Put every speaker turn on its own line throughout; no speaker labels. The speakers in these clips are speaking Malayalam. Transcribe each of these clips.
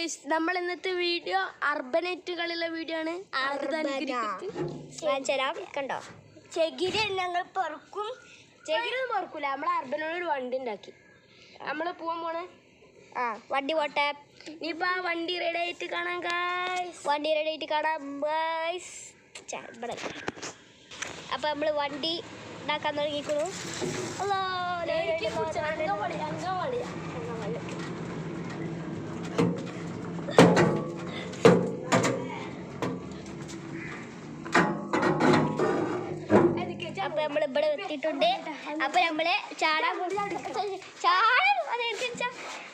ഗൈസ് നമ്മൾ ഇന്നത്തെ വീഡിയോ അർബനൈറ്റുകളുള്ള വീഡിയോ ആണ്.
കണ്ടോ ചകിരി ഞങ്ങൾ പെറുക്കും.
ചകിരി ഒന്നും പെറുക്കൂല. നമ്മളെ അർബനോട് ഒരു വണ്ടി ഉണ്ടാക്കി നമ്മള് പോവാൻ പോണേ.
വണ്ടി പോട്ടെ.
ഇനിയിപ്പോ ആ വണ്ടി റെഡി ആയിട്ട് കാണാം ഗൈസ്.
വണ്ടി റെഡി ആയിട്ട് കാണാം ഗൈസ്. അപ്പൊ നമ്മള് വണ്ടി ഉണ്ടാക്കാൻ തുടങ്ങിക്കണു. അപ്പൊ നമ്മള് ഇവിടെ എത്തിയിട്ടുണ്ട്. അപ്പൊ നമ്മള് ചാടാൻ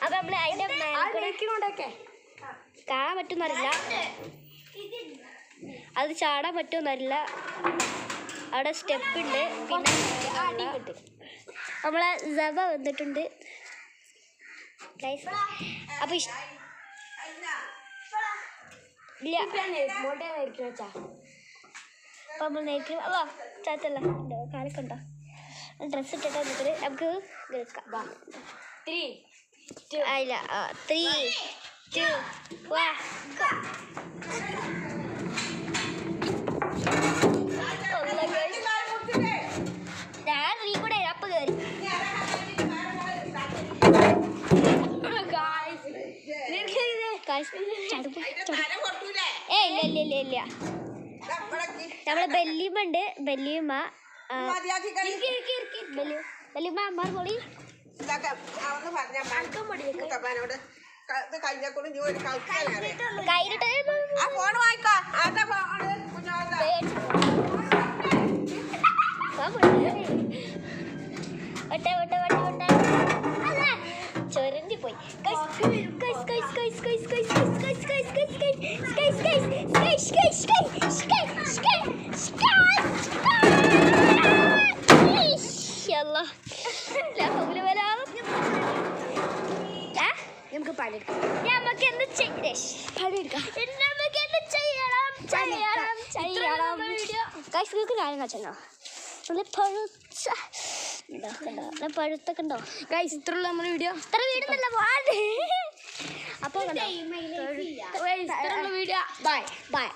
അപ്പൊ നമ്മള് അതിന്റെ കാണാൻ പറ്റുന്നറിയില്ല, അത് ചാടാൻ പറ്റുമെന്നറിയില്ല. അവിടെ സ്റ്റെപ്പ് ഉണ്ട്. പിന്നെ നമ്മളെ ജബ വന്നിട്ടുണ്ട്. അപ്പൊ ഇല്ല അപ്പൊ നമ്മൾ നേരിട്ട് ചാത്തല്ല കാലൊക്കെ ഉണ്ടോ ഡ്രസ്സ് ഇട്ടിട്ട് വന്നിട്ട് നമുക്ക് കേൾക്കാം.
3
ഇല്ല 3 2 1 ഞാൻ നീ കൂടെ അപ്പ് കയറി. ഇല്ല നമ്മളെ ബെല്ലിയുമുണ്ട്. ബെല്ലിയുമ്മ ബെല്ലിയുമ്മ അമ്മാർ പൊളി ചൊരണ്ടി പോയി.
നമുക്ക് പണിയെടുക്കാം.
നമുക്ക് എന്ത് പഴുത്തൊക്കെ ഉണ്ടോ
ഗൈസ്? ഇത്രയുള്ള നമ്മുടെ വീഡിയോ.
ഇത്ര വീടുന്നല്ല പാട്. അപ്പൊ
വീഡിയോ ബൈ.